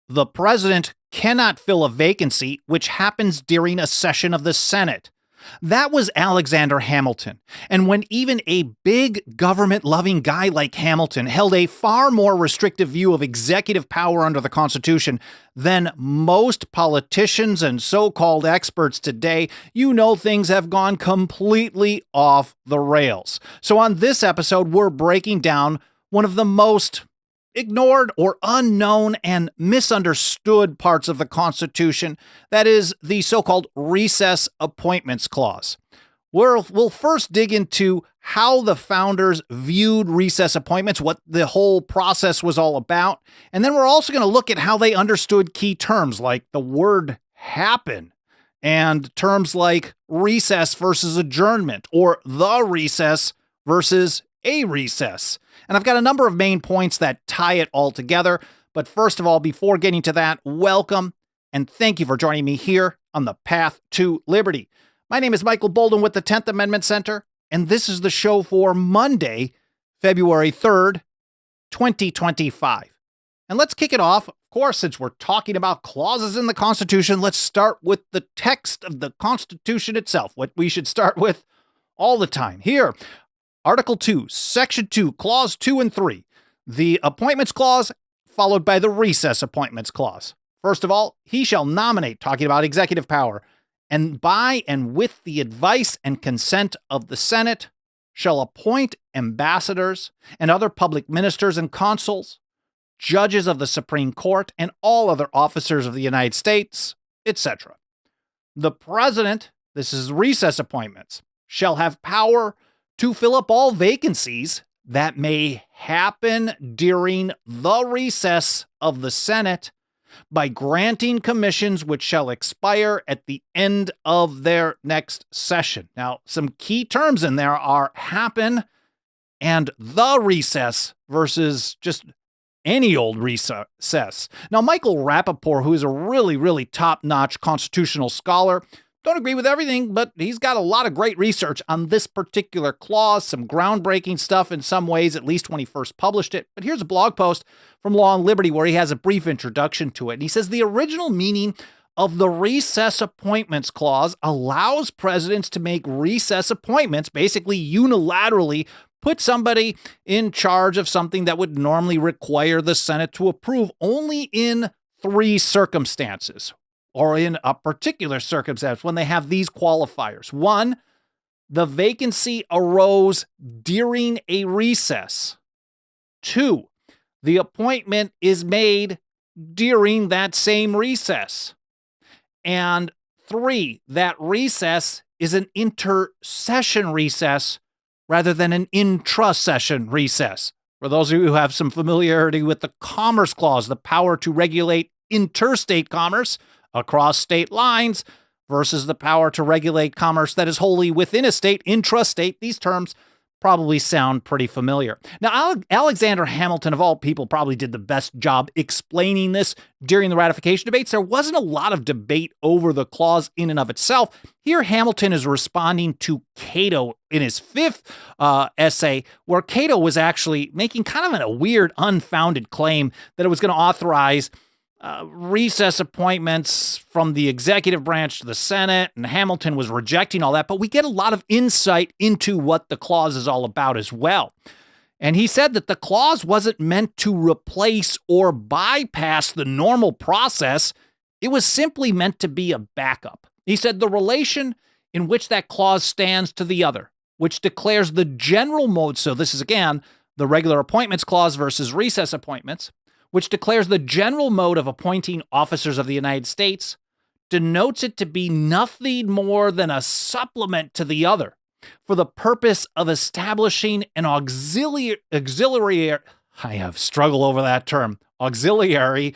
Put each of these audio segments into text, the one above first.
The president cannot fill a vacancy which happens during a session of the Senate. That was Alexander Hamilton. And when even a big government-loving guy like Hamilton held a far more restrictive view of executive power under the Constitution than most politicians and so-called experts today, you know things have gone completely off the rails. So on this episode, we're breaking down one of the most ignored or unknown and misunderstood parts of the Constitution, that is the so-called Recess Appointments Clause. We'll first dig into how the founders viewed recess appointments, what the whole process was all about, and then we're also going to look at how they understood key terms like the word happen and terms like recess versus adjournment or the recess versus a recess. And I've got a number of main points that tie it all together. But first of all, before getting to that, welcome and thank you for joining me here on the Path to Liberty. My name is Michael Bolden with the 10th Amendment Center, and this is the show for Monday, February 3rd, 2025. And let's kick it off. Of course, since we're talking about clauses in the Constitution, let's start with the text of the Constitution itself, what we should start with all the time. Here, Article 2, Section 2, Clause 2 and 3, the Appointments Clause, followed by the Recess Appointments Clause. First of all, he shall nominate, talking about executive power, and by and with the advice and consent of the Senate, shall appoint ambassadors and other public ministers and consuls, judges of the Supreme Court, and all other officers of the United States, etc. The President, this is recess appointments, shall have power to fill up all vacancies that may happen during the recess of the Senate by granting commissions which shall expire at the end of their next session. Now, some key terms in there are happen and the recess versus just any old recess. Now, Michael Rappaport, who is a really top-notch constitutional scholar, don't agree with everything, but he's got a lot of great research on this particular clause, some groundbreaking stuff in some ways, at least when he first published it. But here's a blog post from Law and Liberty where he has a brief introduction to it. And he says the original meaning of the Recess Appointments Clause allows presidents to make recess appointments, basically unilaterally put somebody in charge of something that would normally require the Senate to approve only in three circumstances, or in a particular circumstance when they have these qualifiers. One, the vacancy arose during a recess. Two, the appointment is made during that same recess. And three, that recess is an intersession recess rather than an intra-session recess. For those of you who have some familiarity with the Commerce Clause, the power to regulate interstate commerce across state lines versus the power to regulate commerce that is wholly within a state, intrastate. These terms probably sound pretty familiar. Now, Alexander Hamilton, of all people, probably did the best job explaining this during the ratification debates. There wasn't a lot of debate over the clause in and of itself. Here, Hamilton is responding to Cato in his fifth essay, where Cato was actually making kind of a weird, unfounded claim that it was going to authorize recess appointments from the executive branch to the Senate, and Hamilton was rejecting all that, but we get a lot of insight into what the clause is all about as well. And he said that the clause wasn't meant to replace or bypass the normal process. It was simply meant to be a backup. He said the relation in which that clause stands to the other, which declares the general mode, so this is again the regular appointments clause versus recess appointments, which declares the general mode of appointing officers of the United States, denotes it to be nothing more than a supplement to the other for the purpose of establishing an auxiliary, I have struggled over that term, auxiliary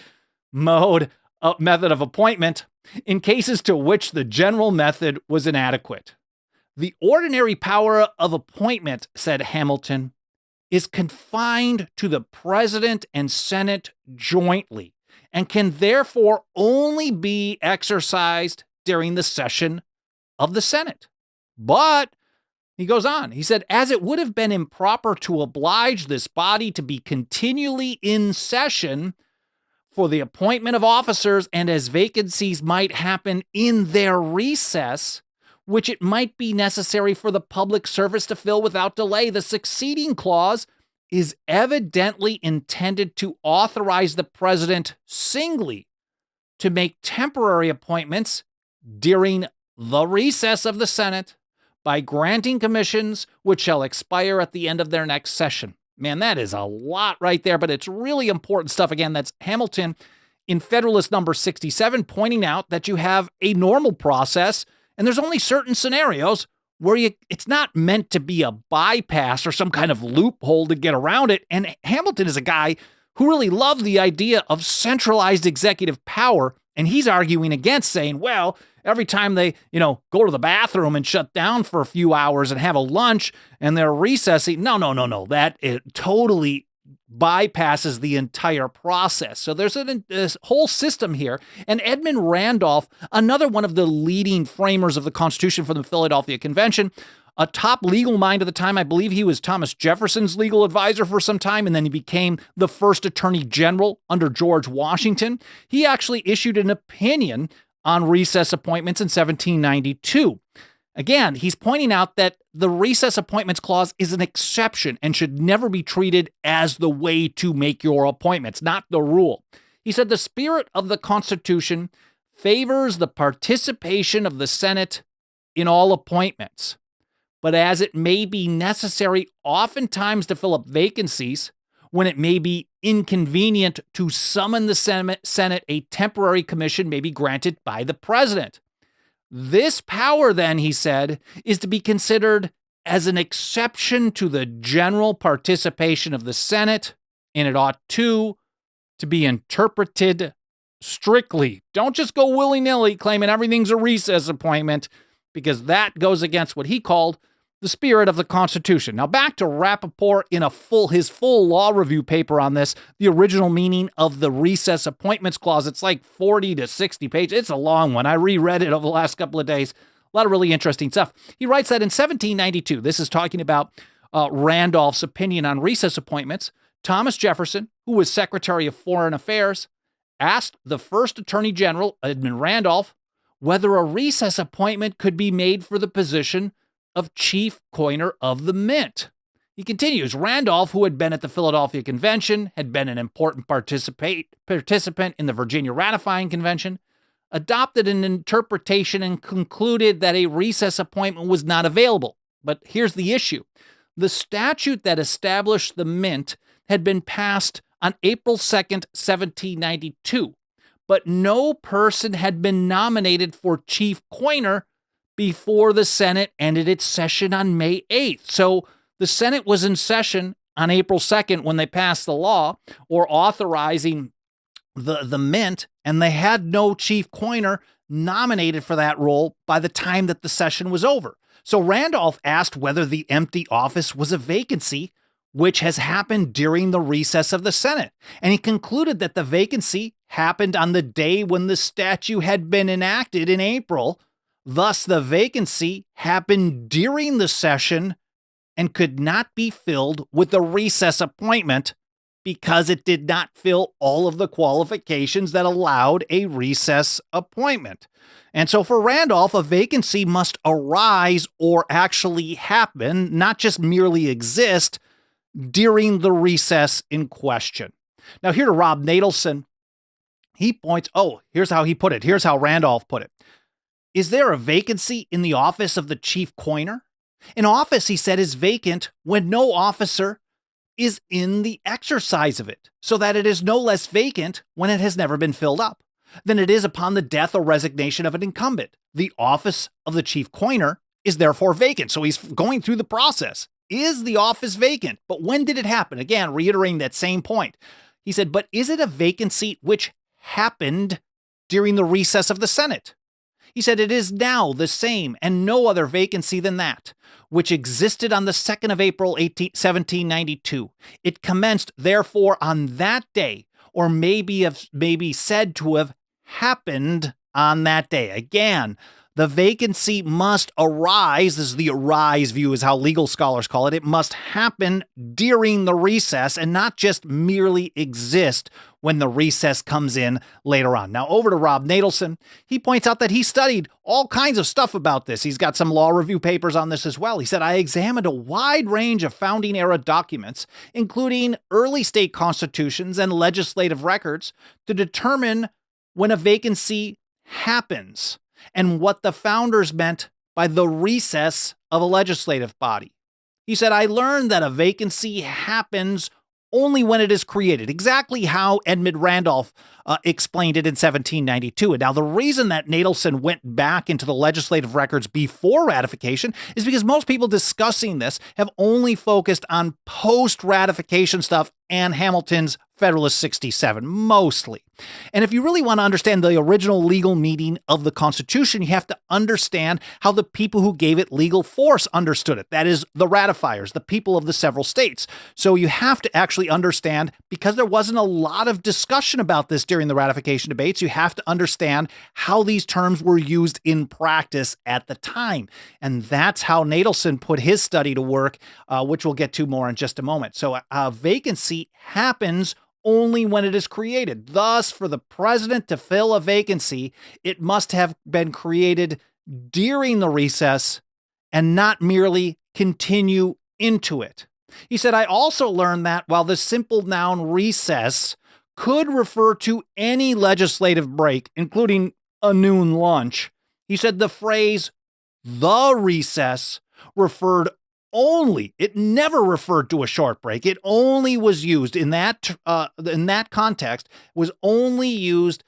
mode, method of appointment in cases to which the general method was inadequate. The ordinary power of appointment, said Hamilton, is confined to the President and Senate jointly and can therefore only be exercised during the session of the Senate. But, he goes on, he said, as it would have been improper to oblige this body to be continually in session for the appointment of officers, and as vacancies might happen in their recess, which it might be necessary for the public service to fill without delay. The succeeding clause is evidently intended to authorize the president singly to make temporary appointments during the recess of the Senate by granting commissions which shall expire at the end of their next session. Man, that is a lot right there, but it's really important stuff. Again, that's Hamilton in Federalist number 67 pointing out that you have a normal process and there's only certain scenarios where it's not meant to be a bypass or some kind of loophole to get around it. And Hamilton is a guy who really loved the idea of centralized executive power. And he's arguing against saying, well, every time they, go to the bathroom and shut down for a few hours and have a lunch and they're recessing. No. That it totally bypasses the entire process. So there's this whole system here. And Edmund Randolph, another one of the leading framers of the Constitution for the Philadelphia Convention, a top legal mind at the time. I believe he was Thomas Jefferson's legal advisor for some time, and then he became the first attorney general under George Washington. He actually issued an opinion on recess appointments in 1792. Again, he's pointing out that the recess appointments clause is an exception and should never be treated as the way to make your appointments, not the rule. He said the spirit of the Constitution favors the participation of the Senate in all appointments, but as it may be necessary oftentimes to fill up vacancies, when it may be inconvenient to summon the Senate, a temporary commission may be granted by the president. This power, then, he said, is to be considered as an exception to the general participation of the Senate, and it ought to be interpreted strictly. Don't just go willy-nilly claiming everything's a recess appointment, because that goes against what he called the spirit of the Constitution. Now back to Rappaport in his full law review paper on this, the original meaning of the recess appointments clause. It's like 40 to 60 pages. It's a long one. I reread it over the last couple of days. A lot of really interesting stuff. He writes that in 1792, this is talking about Randolph's opinion on recess appointments, Thomas Jefferson, who was Secretary of Foreign Affairs, asked the first Attorney General, Edmund Randolph, whether a recess appointment could be made for the position of chief coiner of the mint. He continues, Randolph, who had been at the Philadelphia Convention, had been an important participant in the Virginia Ratifying Convention, adopted an interpretation and concluded that a recess appointment was not available. But here's the issue. The statute that established the mint had been passed on April 2nd, 1792, but no person had been nominated for chief coiner before the Senate ended its session on May 8th. So the Senate was in session on April 2nd when they passed the law or authorizing the mint, and they had no chief coiner nominated for that role by the time that the session was over. So Randolph asked whether the empty office was a vacancy, which has happened during the recess of the Senate. And he concluded that the vacancy happened on the day when the statute had been enacted in April. Thus, the vacancy happened during the session and could not be filled with a recess appointment because it did not fill all of the qualifications that allowed a recess appointment. And so for Randolph, a vacancy must arise or actually happen, not just merely exist, during the recess in question. Now, here to Rob Natelson, he points, here's how he put it. Here's how Randolph put it. Is there a vacancy in the office of the chief coiner? An office, he said, is vacant when no officer is in the exercise of it, so that it is no less vacant when it has never been filled up than it is upon the death or resignation of an incumbent. The office of the chief coiner is therefore vacant. So he's going through the process. Is the office vacant? But when did it happen? Again, reiterating that same point. He said, but is it a vacancy which happened during the recess of the Senate? He said, it is now the same and no other vacancy than that, which existed on the 2nd of April, 1792. It commenced, therefore, on that day, or may be said to have happened on that day. Again, The vacancy must arise, this is the arise view is how legal scholars call it. It must happen during the recess and not just merely exist when the recess comes in later on. Now over to Rob Natelson. He points out that he studied all kinds of stuff about this. He's got some law review papers on this as well. He said, I examined a wide range of founding era documents, including early state constitutions and legislative records, to determine when a vacancy happens and what the founders meant by the recess of a legislative body. He said, I learned that a vacancy happens only when it is created, exactly how Edmund Randolph explained it in 1792. And now the reason that Natelson went back into the legislative records before ratification is because most people discussing this have only focused on post-ratification stuff and Hamilton's Federalist 67, mostly. And if you really want to understand the original legal meaning of the Constitution, you have to understand how the people who gave it legal force understood it. That is, the ratifiers, the people of the several states. So you have to actually understand, because there wasn't a lot of discussion about this during the ratification debates, you have to understand how these terms were used in practice at the time. And that's how Natelson put his study to work, which we'll get to more in just a moment. So a vacancy happens only when it is created. Thus, for the president to fill a vacancy, it must have been created during the recess and not merely continue into it. He said, I also learned that while the simple noun recess could refer to any legislative break, including a noon lunch, he said the phrase the recess referred only, it never referred to a short break. It only was used in that context, was only used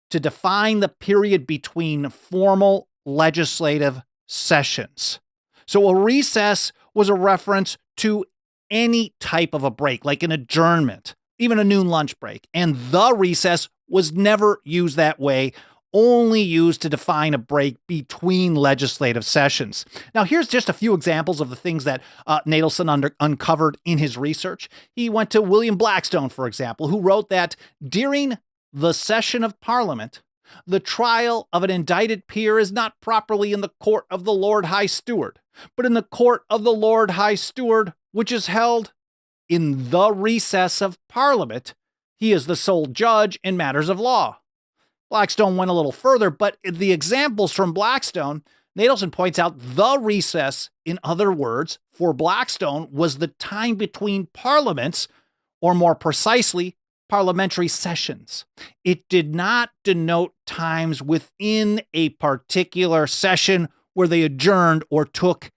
to define the period between formal legislative sessions. So a recess was a reference to any type of a break, like an adjournment, even a noon lunch break. And the recess was never used that way, only used to define a break between legislative sessions. Now, here's just a few examples of the things that Natelson uncovered in his research. He went to William Blackstone, for example, who wrote that during the session of Parliament, the trial of an indicted peer is not properly in the court of the Lord High Steward, but in the court of the Lord High Steward, which is held in the recess of Parliament. He is the sole judge in matters of law. Blackstone went a little further, but the examples from Blackstone, Natelson points out the recess, in other words, for Blackstone was the time between parliaments, or more precisely, parliamentary sessions. It did not denote times within a particular session where they adjourned or took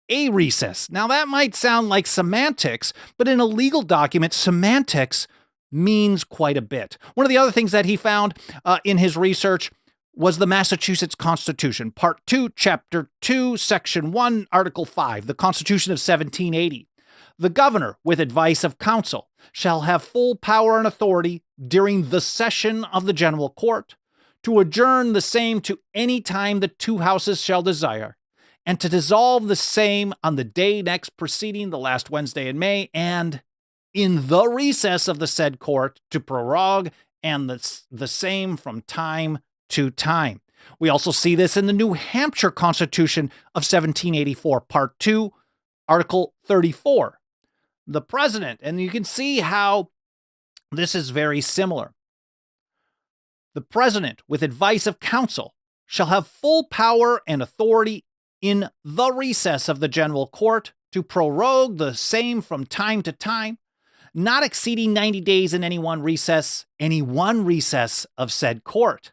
a recess. Now, that might sound like semantics, but in a legal document, semantics means quite a bit. One of the other things that he found in his research was the Massachusetts Constitution, Part 2, Chapter 2, Section 1, Article 5, the Constitution of 1780. The governor, with advice of council, shall have full power and authority during the session of the general court to adjourn the same to any time the two houses shall desire, and to dissolve the same on the day next preceding the last Wednesday in May, and in the recess of the said court to prorogue and the same from time to time. We also see this in the New Hampshire Constitution of 1784, Part 2, Article 34. The president, and you can see how this is very similar. The president, with advice of council, shall have full power and authority in the recess of the general court to prorogue the same from time to time, not exceeding 90 days in any one recess of said court,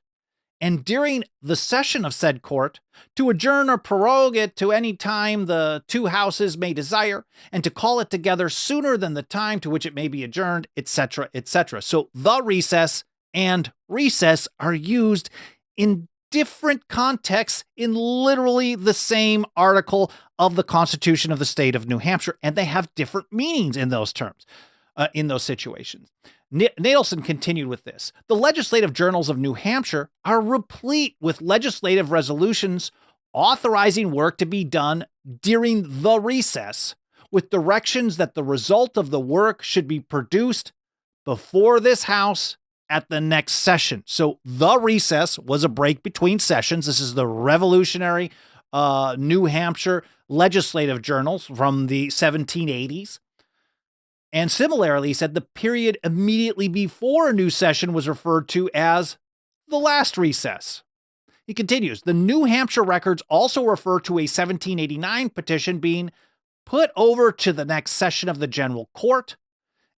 and during the session of said court, to adjourn or prorogue it to any time the two houses may desire, and to call it together sooner than the time to which it may be adjourned, etc., etc. So the recess and recess are used in different contexts in literally the same article of the Constitution of the state of New Hampshire, and they have different meanings in those terms. In those situations. Natelson continued with this. The legislative journals of New Hampshire are replete with legislative resolutions authorizing work to be done during the recess, with directions that the result of the work should be produced before this House at the next session. So the recess was a break between sessions. This is the revolutionary New Hampshire legislative journals from the 1780s. And similarly, he said the period immediately before a new session was referred to as the last recess. He continues, the New Hampshire records also refer to a 1789 petition being put over to the next session of the General Court,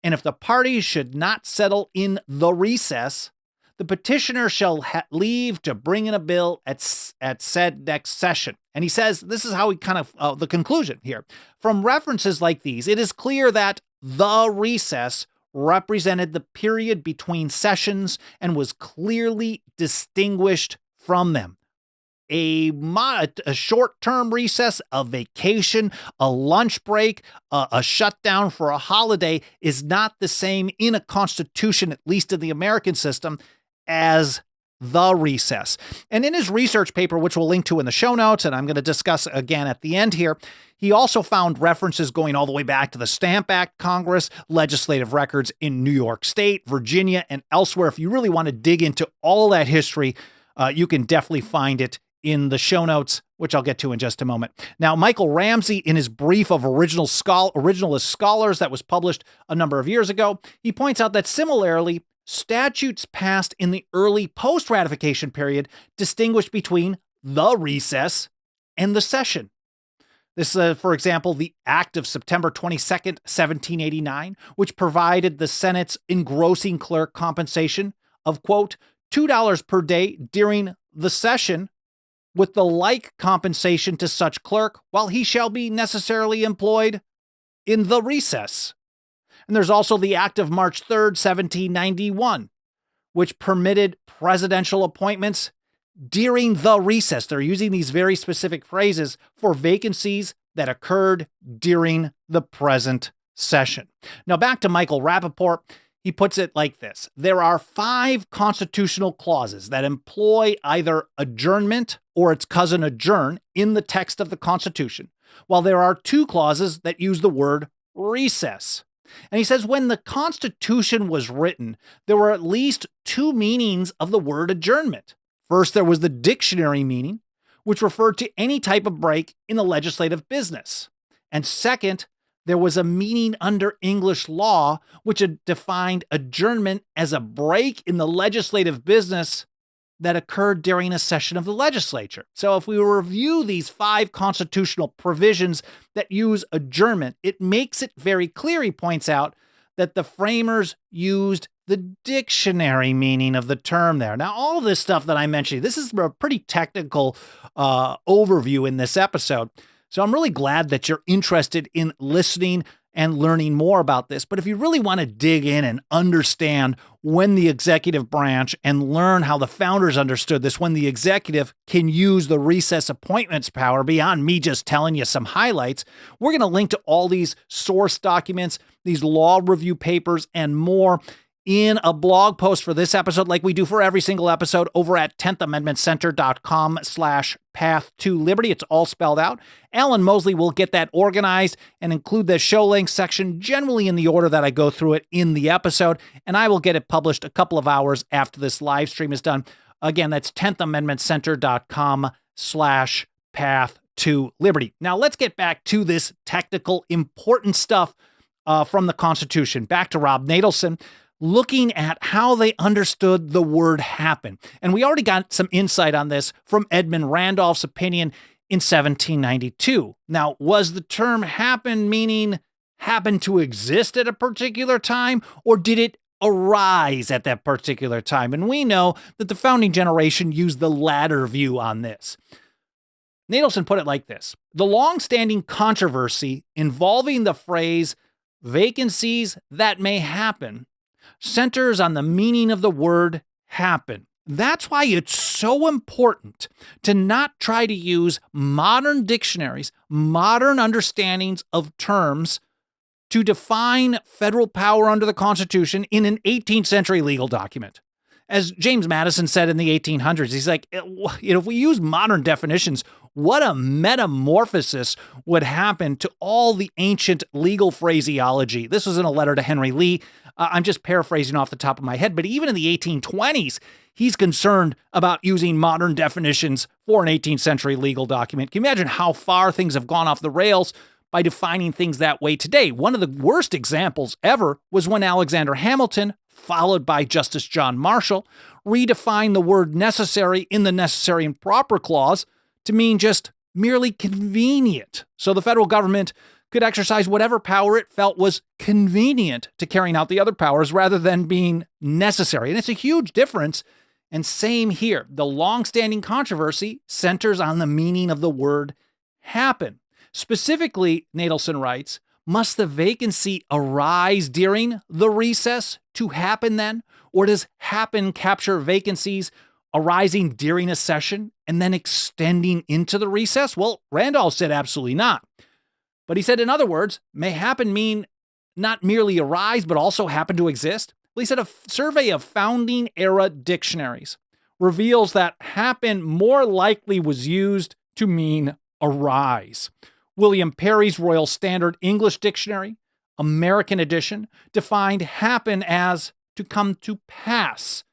and if the parties should not settle in the recess, the petitioner shall leave to bring in a bill at said next session. And he says, this is how he kind of, the conclusion here. From references like these, it is clear that the recess represented the period between sessions and was clearly distinguished from them. A short-term recess, a vacation, a lunch break, a shutdown for a holiday is not the same in a constitution, at least in the American system, as the recess. And in his research paper, which we'll link to in the show notes, and I'm going to discuss again at the end here, he also found references going all the way back to the Stamp Act Congress, legislative records in New York State, Virginia, and elsewhere. If you really want to dig into all that history, you can definitely find it in the show notes, which I'll get to in just a moment. Now, Michael Ramsey, in his brief of Originalist Scholars that was published a number of years ago, he points out that similarly, statutes passed in the early post-ratification period distinguished between the recess and the session. This, for example, the Act of September 22nd, 1789, which provided the Senate's engrossing clerk compensation of, quote, $2 per day during the session, with the like compensation to such clerk while he shall be necessarily employed in the recess. And there's also the Act of March 3rd, 1791, which permitted presidential appointments during the recess. They're using these very specific phrases for vacancies that occurred during the present session. Now back to Michael Rappaport. He puts it like this. There are 5 constitutional clauses that employ either adjournment or its cousin adjourn in the text of the Constitution, while there are 2 clauses that use the word recess. And he says when the Constitution was written, there were at least 2 meanings of the word adjournment. First, there was the dictionary meaning, which referred to any type of break in the legislative business. And second, there was a meaning under English law, which defined adjournment as a break in the legislative business that occurred during a session of the legislature. So if we review these 5 constitutional provisions that use adjournment, it makes it very clear, he points out, that the framers used the dictionary meaning of the term there. Now, all of this stuff that I mentioned, this is a pretty technical overview in this episode. So I'm really glad that you're interested in listening and learning more about this. But if you really want to dig in and understand when the executive branch and learn how the founders understood this, when the executive can use the recess appointments power beyond me just telling you some highlights, we're going to link to all these source documents, these law review papers, and more in a blog post for this episode, like we do for every single episode, over at 10thamendmentcenter.com/path-to-liberty. It's all spelled out. Alan Mosley will get that organized and include the show links section generally in the order that I go through it in the episode, and I will get it published a couple of hours after this live stream is done. Again, that's 10thamendmentcenter.com/path-to-liberty. Now let's get back to this technical, important stuff from the Constitution. Back to Rob Natelson, looking at how they understood the word happen. And we already got some insight on this from Edmund Randolph's opinion in 1792. Now, was the term happen meaning happen to exist at a particular time, or did it arise at that particular time? And we know that the founding generation used the latter view on this. Natelson put it like this: the long-standing controversy involving the phrase vacancies that may happen centers on the meaning of the word happen. That's why it's so important to not try to use modern dictionaries, modern understandings of terms to define federal power under the Constitution in an 18th century legal document. As James Madison said in the 1800s, he's like, if we use modern definitions, what a metamorphosis would happen to all the ancient legal phraseology. This was in a letter to Henry Lee I'm just paraphrasing off the top of my head, but even in the 1820s, he's concerned about using modern definitions for an 18th century legal document. Can you imagine how far things have gone off the rails by defining things that way today? One of the worst examples ever was when Alexander Hamilton, followed by Justice John Marshall, redefined the word necessary in the necessary and proper clause to mean just merely convenient. So the federal government could exercise whatever power it felt was convenient to carrying out the other powers rather than being necessary. And it's a huge difference. And same here. The long-standing controversy centers on the meaning of the word happen. Specifically, Natelson writes, must the vacancy arise during the recess to happen then? Or does happen capture vacancies arising during a session and then extending into the recess? Well, Randolph said absolutely not. But he said, in other words, may happen mean not merely arise, but also happen to exist? Well, he said a survey of founding era dictionaries reveals that happen more likely was used to mean arise. William Perry's Royal Standard English Dictionary, American edition, defined happen as to come to pass,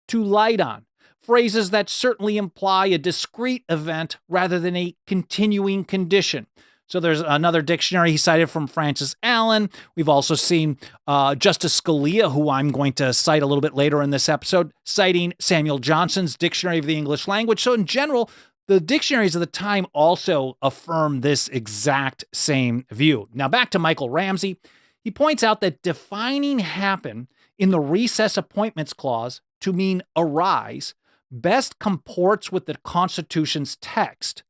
to light on, phrases that certainly imply a discrete event rather than a continuing condition. So there's another dictionary he cited from Francis Allen. We've also seen Justice Scalia, who I'm going to cite a little bit later in this episode, citing Samuel Johnson's Dictionary of the English Language. So in general, the dictionaries of the time also affirm this exact same view. Now back to Michael Ramsey. He points out that defining happen in the recess appointments clause to mean arise best comports with the Constitution's text.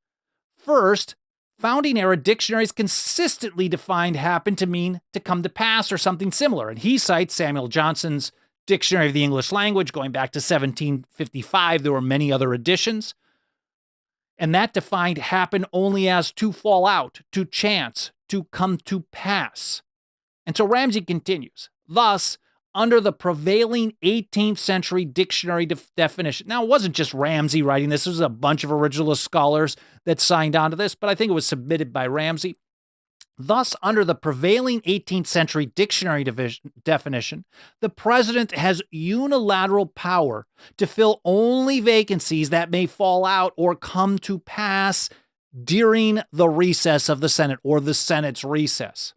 First, founding era dictionaries consistently defined happen to mean to come to pass or something similar. And he cites Samuel Johnson's Dictionary of the English Language going back to 1755. There were many other editions. And that defined happen only as to fall out, to chance, to come to pass. And so Ramsey continues, thus, under the prevailing 18th century dictionary definition. Now, it wasn't just Ramsey writing this. There was a bunch of originalist scholars that signed on to this, but I think it was submitted by Ramsey. Thus, under the prevailing 18th century dictionary definition, the president has unilateral power to fill only vacancies that may fall out or come to pass during the recess of the Senate or the Senate's recess.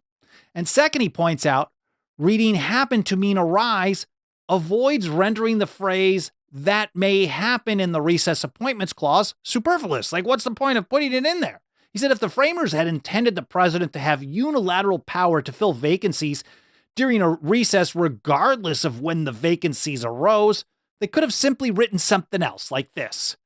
And second, he points out, reading happen to mean arise avoids rendering the phrase that may happen in the recess appointments clause superfluous. Like, what's the point of putting it in there? He said if the framers had intended the president to have unilateral power to fill vacancies during a recess regardless of when the vacancies arose, they could have simply written something else like this.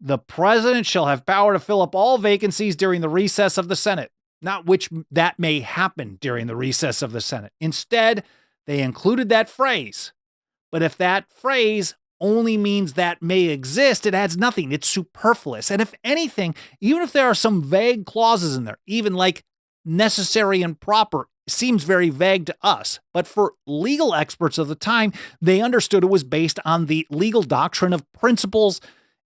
The president shall have power to fill up all vacancies during the recess of the Senate. Not which that may happen during the recess of the Senate. Instead, they included that phrase. But if that phrase only means that may exist, it adds nothing. It's superfluous. And if anything, even if there are some vague clauses in there, even like necessary and proper, seems very vague to us. But for legal experts of the time, they understood it was based on the legal doctrine of principles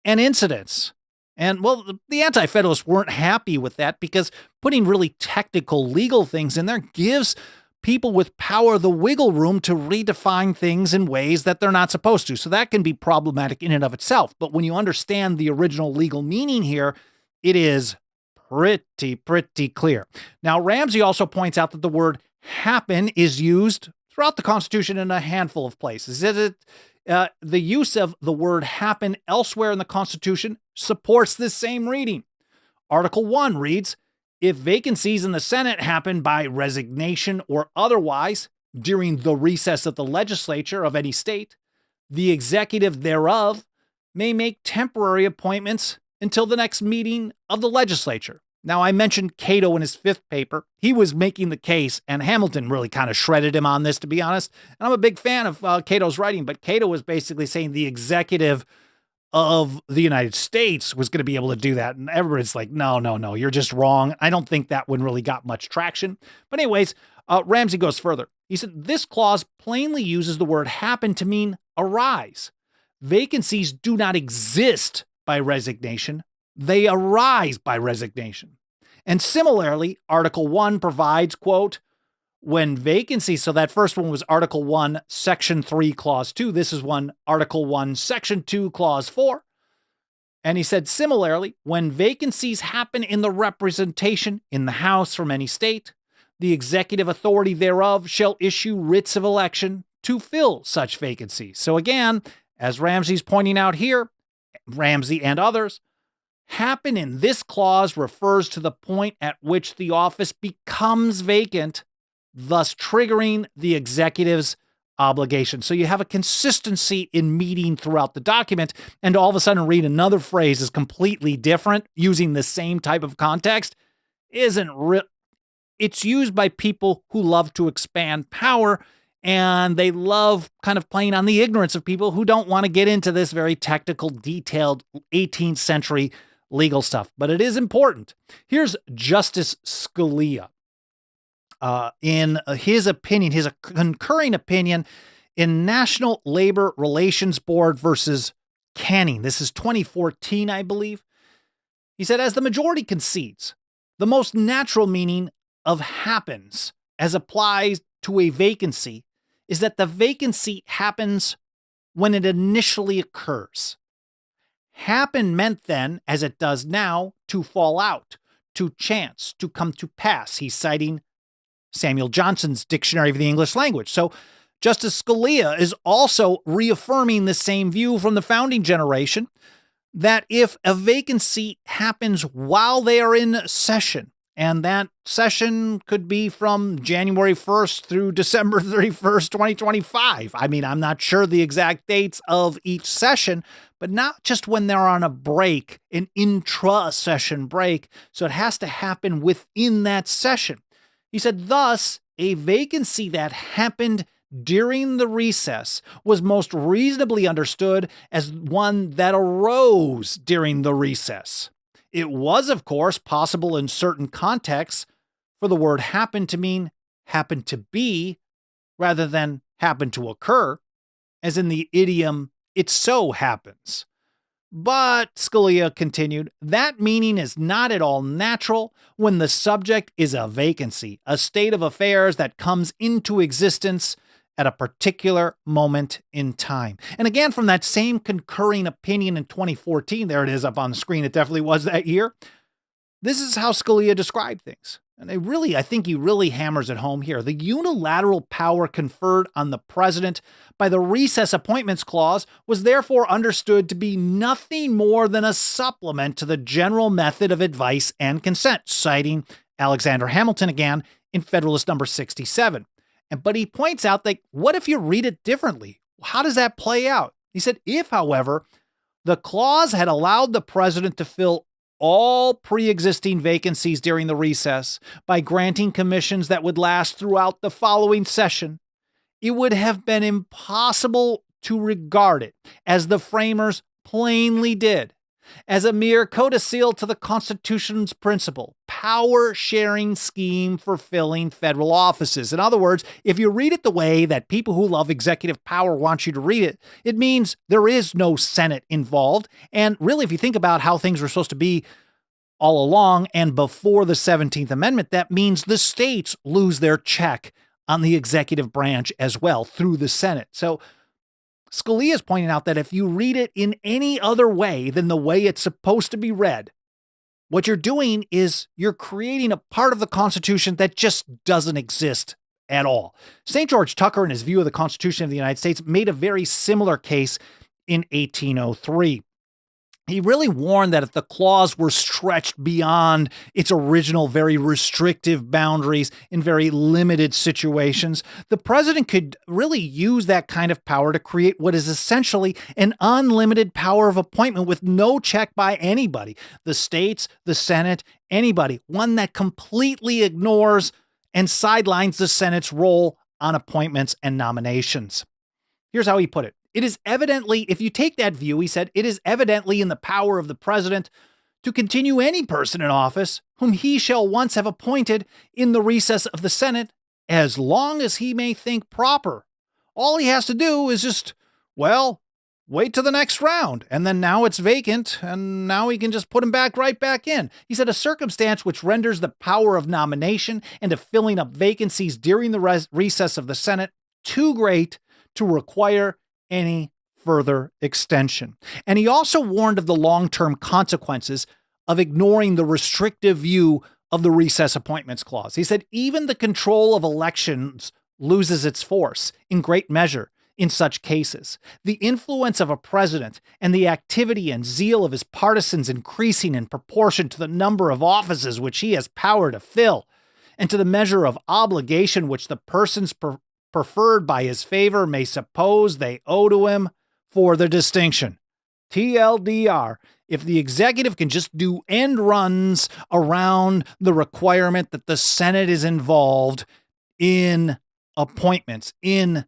and incidents. And, well, the Anti-Federalists weren't happy with that because putting really technical legal things in there gives people with power the wiggle room to redefine things in ways that they're not supposed to. So that can be problematic in and of itself. But when you understand the original legal meaning here, it is pretty clear. Now, Ramsey also points out that the word happen is used throughout the Constitution in a handful of places. The use of the word happen elsewhere in the Constitution supports this same reading. Article 1 reads, if vacancies in the Senate happen by resignation or otherwise during the recess of the legislature of any state, the executive thereof may make temporary appointments until the next meeting of the legislature. Now, I mentioned Cato in his fifth paper. He was making the case, and Hamilton really kind of shredded him on this, to be honest. And I'm a big fan of Cato's writing, but Cato was basically saying the executive of the United States was going to be able to do that. And everybody's like, no, you're just wrong. I don't think that one really got much traction. But anyways, Ramsey goes further. He said, this clause plainly uses the word happen to mean arise. Vacancies do not exist by resignation. They arise by resignation. And similarly, Article 1 provides, quote, when vacancies, so that first one was Article 1, Section 3, Clause 2. This is one, Article 1, Section 2, Clause 4. And he said, similarly, when vacancies happen in the representation in the House from any state, the executive authority thereof shall issue writs of election to fill such vacancies. So again, as Ramsey's pointing out here, Ramsey and others, happen in this clause refers to the point at which the office becomes vacant, thus triggering the executive's obligation. So you have a consistency in meeting throughout the document, and all of a sudden read another phrase is completely different using the same type of context isn't real. It's used by people who love to expand power, and they love kind of playing on the ignorance of people who don't want to get into this very technical, detailed 18th century legal stuff. But it is important. Here's Justice Scalia. In his opinion, his concurring opinion in National Labor Relations Board versus Canning. This is 2014, I believe. He said, as the majority concedes, the most natural meaning of happens as applies to a vacancy is that the vacancy happens when it initially occurs. Happen meant then, as it does now, to fall out, to chance, to come to pass. He's citing Samuel Johnson's Dictionary of the English Language. So Justice Scalia is also reaffirming the same view from the founding generation that if a vacancy happens while they are in session, and that session could be from January 1st through December 31st, 2025. I mean, I'm not sure the exact dates of each session, but not just when they're on a break, an intra-session break. So it has to happen within that session. He said, thus, a vacancy that happened during the recess was most reasonably understood as one that arose during the recess. It was, of course, possible in certain contexts for the word happen to mean happen to be rather than happen to occur, as in the idiom, it so happens. But, Scalia continued, that meaning is not at all natural when the subject is a vacancy, a state of affairs that comes into existence at a particular moment in time. And again, from that same concurring opinion in 2014, there it is up on the screen, it definitely was that year, this is how Scalia described things. And I think he really hammers it home here. The unilateral power conferred on the president by the Recess Appointments Clause was therefore understood to be nothing more than a supplement to the general method of advice and consent, citing Alexander Hamilton again in Federalist number 67. But he points out that what if you read it differently? How does that play out? He said, if, however, the clause had allowed the president to fill all pre-existing vacancies during the recess by granting commissions that would last throughout the following session, it would have been impossible to regard it, as the framers plainly did, as a mere codicil to the Constitution's principle, power-sharing scheme for filling federal offices. In other words, if you read it the way that people who love executive power want you to read it, it means there is no Senate involved. And really, if you think about how things were supposed to be all along and before the 17th Amendment, that means the states lose their check on the executive branch as well through the Senate. So Scalia is pointing out that if you read it in any other way than the way it's supposed to be read, what you're doing is you're creating a part of the Constitution that just doesn't exist at all. St. George Tucker, in his view of the Constitution of the United States, made a very similar case in 1803. He really warned that if the clause were stretched beyond its original very restrictive boundaries in very limited situations, the president could really use that kind of power to create what is essentially an unlimited power of appointment with no check by anybody, the states, the Senate, anybody, one that completely ignores and sidelines the Senate's role on appointments and nominations. Here's how he put it. It is evidently, if you take that view, he said, it is evidently in the power of the president to continue any person in office whom he shall once have appointed in the recess of the Senate as long as he may think proper. All he has to do is just, wait to the next round. And then now it's vacant, and now we can just put him right back in. He said a circumstance which renders the power of nomination and of filling up vacancies during the recess of the Senate too great to require any further extension. And he also warned of the long-term consequences of ignoring the restrictive view of the recess appointments clause. He said even the control of elections loses its force in great measure in such cases. The influence of a president and the activity and zeal of his partisans increasing in proportion to the number of offices which he has power to fill, and to the measure of obligation which the persons preferred by his favor may suppose they owe to him for the distinction. TLDR, if the executive can just do end runs around the requirement that the Senate is involved in appointments, in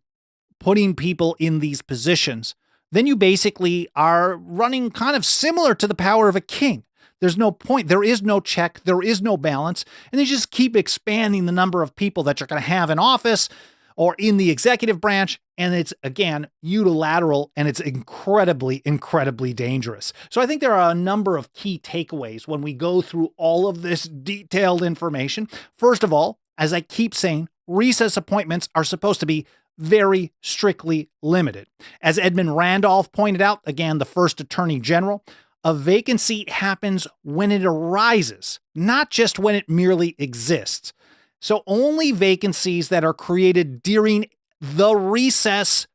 putting people in these positions, then you basically are running kind of similar to the power of a king. There's no point. There is no check. There is no balance. And they just keep expanding the number of people that you're going to have in office or in the executive branch. And it's, again, unilateral, and it's incredibly, incredibly dangerous. So I think there are a number of key takeaways when we go through all of this detailed information. First of all, as I keep saying, recess appointments are supposed to be very strictly limited. As Edmund Randolph pointed out, again, the first Attorney General, a vacancy happens when it arises, not just when it merely exists. So only vacancies that are created during the recess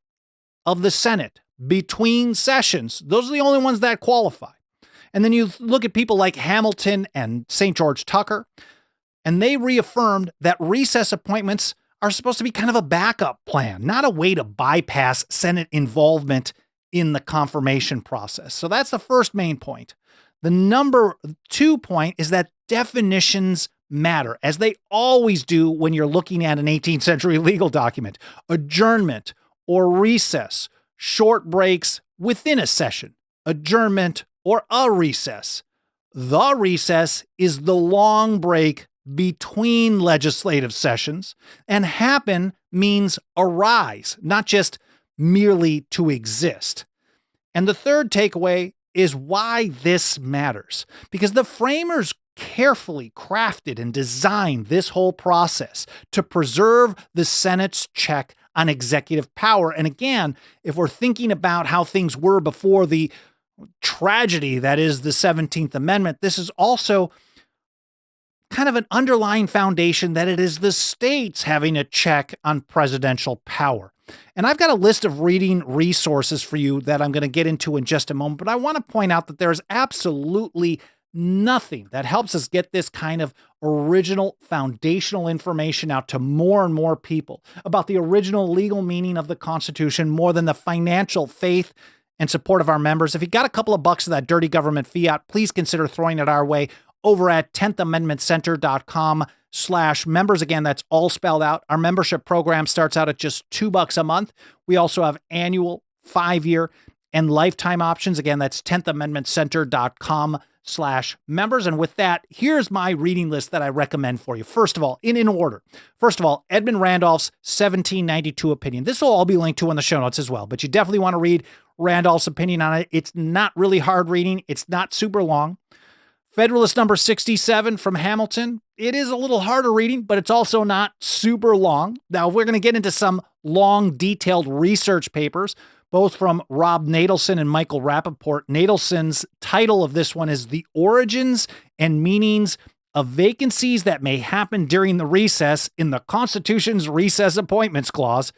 of the Senate, between sessions, those are the only ones that qualify. And then you look at people like Hamilton and St. George Tucker, and they reaffirmed that recess appointments are supposed to be kind of a backup plan, not a way to bypass Senate involvement in the confirmation process. So that's the first main point. The number 2 point is that definitions matter, as they always do when you're looking at an 18th century legal document. Adjournment or recess, short breaks within a session, adjournment or a recess. The recess is the long break between legislative sessions, and happen means arise, not just merely to exist. And the third takeaway is why this matters, because the framers carefully crafted and designed this whole process to preserve the Senate's check on executive power. And again, if we're thinking about how things were before the tragedy that is the 17th Amendment, this is also kind of an underlying foundation that it is the states having a check on presidential power. And I've got a list of reading resources for you that I'm going to get into in just a moment, but I want to point out that there's absolutely nothing that helps us get this kind of original foundational information out to more and more people about the original legal meaning of the Constitution more than the financial faith and support of our members. If you got a couple of bucks of that dirty government fiat, please consider throwing it our way over at 10thamendmentcenter.com/members. Again, that's all spelled out. Our membership program starts out at just $2 a month. We also have annual, 5-year, and lifetime options. Again, that's 10thamendmentcenter.com/members. And with that, here's my reading list that I recommend for you. First of all, in order. First of all, Edmund Randolph's 1792 opinion. This will all be linked to in the show notes as well, but you definitely want to read Randolph's opinion on it. It's not really hard reading. It's not super long. Federalist number 67 from Hamilton. It is a little harder reading, but it's also not super long. Now, we're going to get into some long, detailed research papers, both from Rob Natelson and Michael Rappaport. Natelson's title of this one is The Origins and Meanings of Vacancies That May Happen During the Recess in the Constitution's Recess Appointments Clause.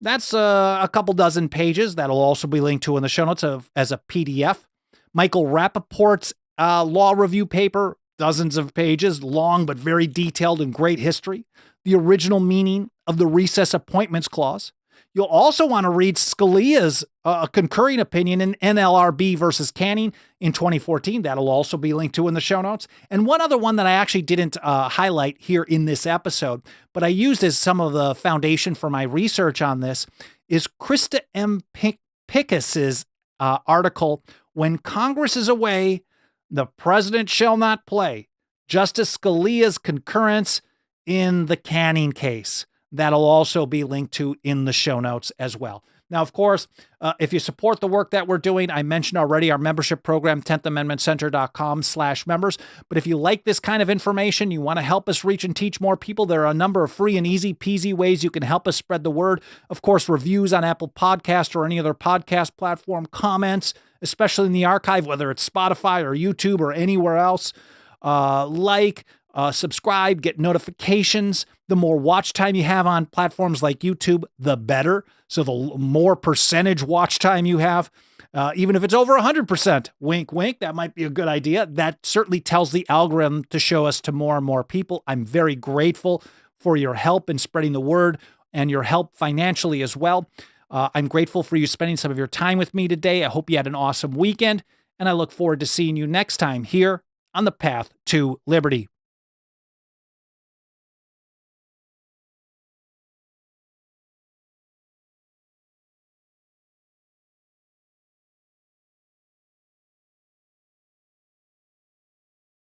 That's a couple dozen pages. That'll also be linked to in the show notes as a PDF. Michael Rappaport's law review paper, dozens of pages, long but very detailed and great history. The original meaning of the Recess Appointments Clause. You'll also want to read Scalia's concurring opinion in NLRB versus Canning in 2014. That'll also be linked to in the show notes. And one other one that I actually didn't highlight here in this episode, but I used as some of the foundation for my research on this, is Krista M. Pickas's article, When Congress is Away, the President Shall Not Play, Justice Scalia's concurrence in the Canning case. That'll also be linked to in the show notes as well. Now, of course, if you support the work that we're doing, I mentioned already our membership program, 10thamendmentcenter.com/members. But if you like this kind of information, you want to help us reach and teach more people, there are a number of free and easy peasy ways you can help us spread the word. Of course, reviews on Apple Podcast or any other podcast platform, comments, especially in the archive, whether it's Spotify or YouTube or anywhere else. Subscribe, get notifications. The more watch time you have on platforms like YouTube, the better. So the more percentage watch time you have, even if it's over 100%, wink, wink, that might be a good idea. That certainly tells the algorithm to show us to more and more people. I'm very grateful for your help in spreading the word and your help financially as well. I'm grateful for you spending some of your time with me today. I hope you had an awesome weekend, and I look forward to seeing you next time here on the path to liberty.